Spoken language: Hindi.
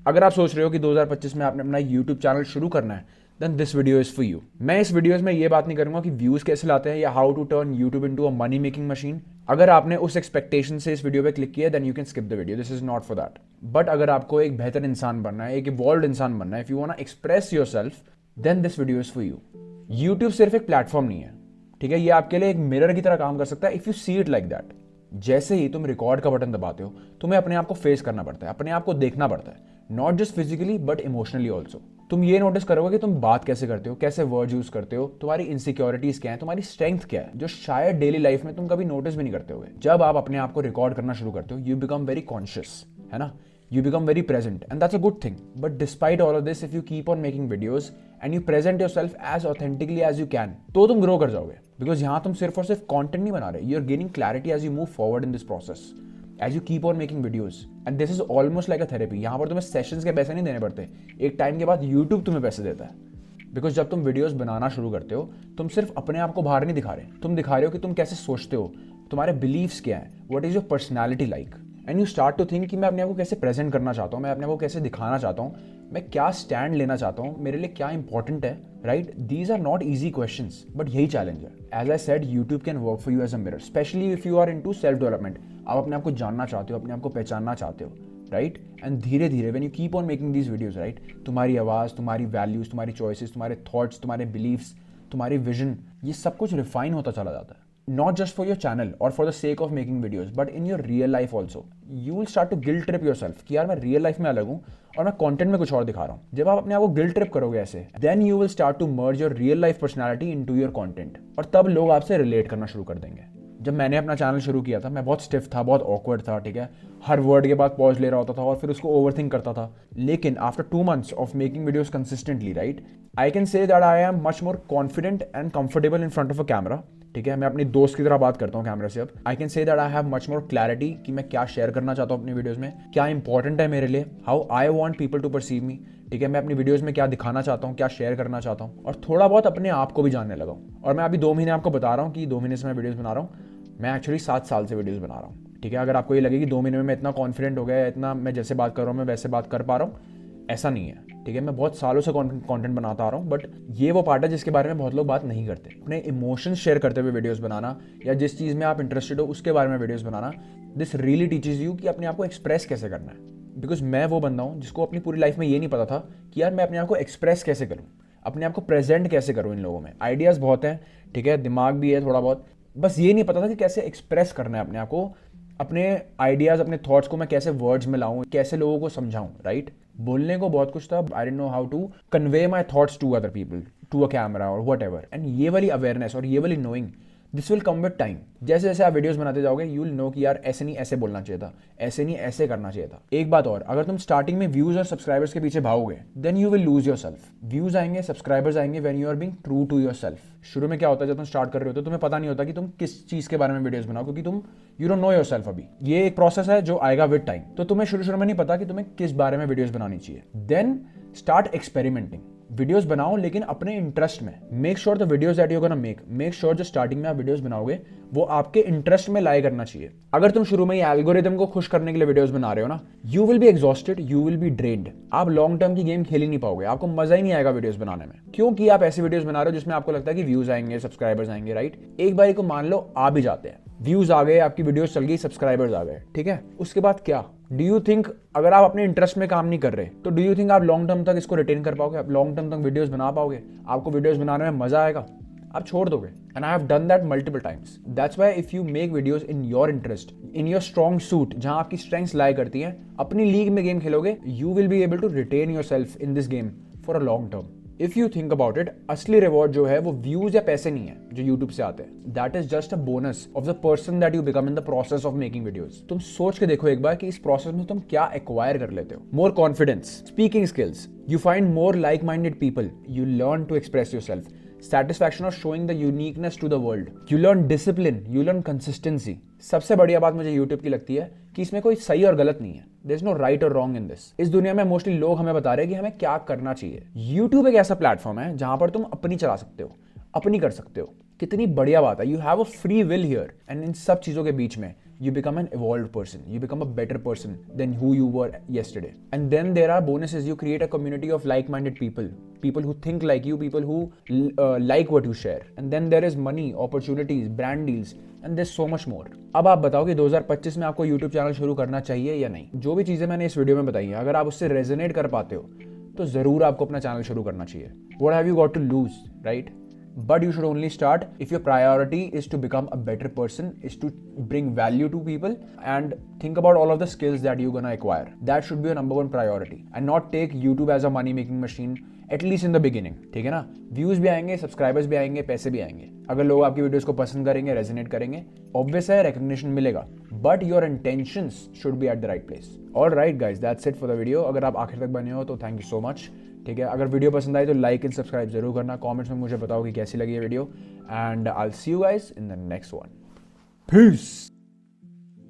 अगर आप सोच रहे हो कि 2025 में आपने अपना यूट्यूब चैनल शुरू करना है, then this video is for you. मैं इस वीडियोस में ये बात नहीं करूंगा कि व्यूज कैसे लाते हैं या how to turn YouTube into a money making machine. अगर आपने उस एक्सपेक्टेशन से इस वीडियो पे क्लिक किया, then you can skip the video, this is not for that. But अगर आपको एक बेहतर इंसान बनना है, एक इवॉल्व्ड इंसान बनना है, if you want to express yourself, then this video is for you. YouTube सिर्फ एक प्लेटफॉर्म नहीं है, ठीक है, ये आपके लिए एक मिरर की तरह काम कर सकता है if you see it like that. जैसे ही तुम रिकॉर्ड का बटन दबाते हो, तुम्हें अपने आप को फेस करना पड़ता है, अपने आप को देखना पड़ता है, not just physically but emotionally also. तुम ये नोटिस करोगे कि तुम बात कैसे करते हो, कैसे वर्ड यूज करते हो, तुम्हारी इनसिक्योरिटीज क्या है, तुम्हारी स्ट्रेंथ क्या है, जो शायद डेली लाइफ में तुम कभी नोटिस भी नहीं करते होगे। जब आप अपने आप को रिकॉर्ड करना शुरू करते हो, यू बिकम वेरी कॉन्शियस, है ना, you become very present, and that's a good thing. But despite all of this, if you keep on making videos and you present yourself as authentically as you can, तो तुम ग्रो कर जाओगे। बिकॉज यहाँ तुम सिर्फ और सिर्फ कंटेंट नहीं बना रहे, you are gaining clarity as you move forward in this process, as you keep on making videos, and this is almost like a therapy. यहाँ पर तुम्हें सेशंस के पैसे नहीं देने पड़ते, एक टाइम के बाद यूट्यूब तुम्हें पैसे देता है। बिकॉज जब तुम वीडियोस बनाना शुरू करते हो, तुम सिर्फ अपने आप को बाहर नहीं दिखा रहे, तुम दिखा रहे हो कि तुम कैसे सोचते हो, तुम्हारे बिलीव्स क्या है, what is your personality like, and you start to think कि मैं अपने आप को कैसे प्रेजेंट करना चाहता हूँ, मैं अपने आप को कैसे दिखाना चाहता हूँ, मैं क्या स्टैंड लेना चाहता हूँ, मेरे लिए क्या इंपॉर्टेंट है, right. These are not easy questions, but यही चैलेंज है। As I said, YouTube can work for you as a mirror, specially if you are into self development. आप अपने आप को जानना चाहते हो, अपने आप को पहचानना चाहते हो, राइट। एंड धीरे धीरे when you keep on making these videos, right, तुम्हारी आवाज़, तुम्हारी वैल्यूज, तुम्हारी चॉइसेस, तुम्हारे थॉट्स, तुम्हारे बिलीव्स, तुम्हारी विजन, ये सब कुछ रिफाइन होता चला जाता है। Not just for your channel or for the sake of making videos, but in your real life also. You will start to guilt trip yourself कि यार मैं real life में अलग हूँ और मैं content में कुछ और दिखा रहा हूँ। जब आप अपने आप को guilt trip करोगे ऐसे, then you will start to merge your real life personality into your content, और तब लोग आपसे relate करना शुरू कर देंगे। जब मैंने अपना चैनल शुरू किया था, मैं बहुत स्टिफ था, बहुत ऑकवर्ड था, ठीक है, हर वर्ड के बाद पॉज ले रहा होता था और फिर उसको ओवरथिंक करता था। लेकिन after 2 months of making videos consistently, right, I can say that I am much more confident and comfortable in front of a camera. ठीक है, मैं अपनी दोस्त की तरह बात करता हूँ कैमरे से अब। I can say that I have much more clarity कि मैं क्या शेयर करना चाहता हूँ अपनी वीडियोस में, क्या इंपॉर्टेंट है मेरे लिए, how I want people to perceive me. ठीक है, मैं अपनी वीडियोस में क्या दिखाना चाहता हूँ, क्या शेयर करना चाहता हूँ, और थोड़ा बहुत अपने आप को भी जानने लगा हूँ। और मैं अभी 2 महीने आपको बता रहा हूँ कि 2 महीने से मैं वीडियोस बना रहा हूँ, मैं एक्चुअली 7 साल से वीडियोस बना रहा हूँ। ठीक है, अगर आपको ये लगे कि 2 महीने में मैं इतना कॉन्फिडेंट हो गया, इतना मैं जैसे बात कर रहा हूँ मैं वैसे बात कर पा रहा हूँ, ऐसा नहीं है। ठीक है, मैं बहुत सालों से कंटेंट बनाता आ रहा हूँ, बट ये वो पार्ट है जिसके बारे में बहुत लोग बात नहीं करते। अपने इमोशंस शेयर करते हुए वीडियोस बनाना, या जिस चीज़ में आप इंटरेस्टेड हो उसके बारे में videos banana, this really teaches you कि अपने आप को एक्सप्रेस कैसे करना है। बिकॉज मैं वो बंदा हूँ जिसको अपनी पूरी लाइफ में ये नहीं पता था कि यार मैं अपने आप को एक्सप्रेस कैसे करूँ, अपने आप को प्रेजेंट कैसे करूँ। इन लोगों में आइडियाज़ बहुत हैं, ठीक है, दिमाग भी है थोड़ा बहुत, बस ये नहीं पता था कि कैसे एक्सप्रेस करना है अपने आप को, अपने आइडियाज़, अपने थॉट्स को मैं कैसे वर्ड्स में लाऊं, कैसे लोगों को समझाऊं, राइट। बोलने को बहुत कुछ था, I didn't know how to convey my thoughts to other people, to a camera और वट एवर। एंड ये वाली अवेयरनेस और ये वाली knowing, this will come with time. जैसे जैसे आप वीडियोस बनाते जाओगे, यू विल नो कि यार ऐसे नहीं ऐसे बोलना चाहिए था, ऐसे नहीं ऐसे करना चाहिए था। एक बात और, अगर तुम स्टार्टिंग में व्यूज और सब्सक्राइबर्स के पीछे भागोगे, then you will lose yourself. Views आएंगे, सब्सक्राइबर्स आएंगे when you are being true to yourself. शुरू में क्या होता है, जब तुम स्टार्ट कर रहे होते हो तुम्हें पता नहीं होता कि तुम किस चीज के बारे में वीडियोस बनाओ, क्योंकि तुम you don't know your self. अभी ये एक प्रोसेस है जो आएगा विद टाइम, तो तुम्हें शुरू में नहीं पता कि तुम्हें किस बारे में वीडियोस बनानी चाहिए। देन स्टार्ट एक्सपेरिमेंटिंग, वीडियोस बनाओ लेकिन अपने इंटरेस्ट में। Make sure the videos that you gonna make sure जो स्टार्टिंग में आप वीडियोस बनाओगे वो आपके इंटरेस्ट में लाई करना चाहिए। अगर तुम शुरू में ही एल्गोरिदम को खुश करने के लिए वीडियोस बना रहे हो ना, you will be exhausted, you will B drained. आप लॉन्ग टर्म की गेम खेल ही नहीं पाओगे, आपको मजा ही नहीं आएगा वीडियोस बनाने में, क्योंकि आप ऐसी वीडियोस बना रहे हो जिसमें आपको लगता है कि व्यूज आएंगे, सब्सक्राइबर्स आएंगे, राइट। एक बार को मान लो आ भी जाते हैं, व्यूज आ गए, आपकी वीडियोस चल गई, सब्सक्राइबर्स आ गए, ठीक है, उसके बाद क्या? डू यू थिंक अगर आप अपने इंटरेस्ट में काम नहीं कर रहे तो डू यू थिंक आप लॉन्ग टर्म तक इसको रिटेन कर पाओगे? आप लॉन्ग टर्म तक वीडियोस बना पाओगे? आपको वीडियोस बनाने में मजा आएगा? आप छोड़ दोगे। And I have done that multiple times. That's why if you make videos in your interest, in your strong suit, जहां आपकी स्ट्रेंथ्स लाई करती हैं, अपनी लीग में गेम खेलोगे, you will be able to retain your self in this game for a long term. If you think about it, असली रिवॉर्ड जो है वो व्यूज या पैसे नहीं है जो यूट्यूब से आते हैं। That is just a bonus of the person that you become in the process of making videos. तुम सोच के देखो एक बार कि इस प्रोसेस में तुम क्या एक्वायर कर लेते हो। More confidence, speaking skills, you find more like minded people, you learn to express your self, satisfaction of showing the uniqueness to the world, you learn discipline, you learn consistency। सबसे बढ़िया बात मुझे YouTube की लगती है कि इसमें कोई सही और गलत नहीं है। There is no right or wrong in this। इस दुनिया में मोस्टली लोग हमें बता रहे हैं कि हमें क्या करना चाहिए। YouTube एक ऐसा प्लेटफॉर्म है जहां पर तुम अपनी चला सकते हो, अपनी कर सकते हो। कितनी बढ़िया बात है। You have a free will here। And in सब चीजों के बीच में you become an evolved person, you become a better person than who you were yesterday. And then there are bonuses. You create a community of like-minded people who think like you, people who like what you share. And then there is money, opportunities, brand deals, and there's so much more. अब आप बताओ कि 2025 में आपको YouTube चैनल शुरू करना चाहिए या नहीं। जो भी चीज़ें मैंने इस वीडियो में बताई हैं, अगर आप उससे रेजोनेट कर पाते हो तो ज़रूर आपको अपना चैनल शुरू करना चाहिए। What have you got to lose, right? But you should only start if your priority is to become a better person, is to bring value to people, and think about all of the skills that you're gonna acquire. That should be your number one priority, and not take YouTube as a money making machine, at least in the beginning. ठीक है ना? Views भी आएंगे, subscribers भी आएंगे, पैसे भी आएंगे। अगर लोग आपकी वीडियोस को पसंद करेंगे, रेजोनेट करेंगे, obvious है recognition मिलेगा, but your intentions should be at the right place. All right guys, that's it for the video. अगर आप आखिर तक बने हो तो thank you so much. ठीक है, अगर वीडियो पसंद आई तो लाइक एंड सब्सक्राइब जरूर करना। कमेंट्स में मुझे बताओ कि कैसी लगी ये वीडियो, and I will see you guys in the next one. Piece.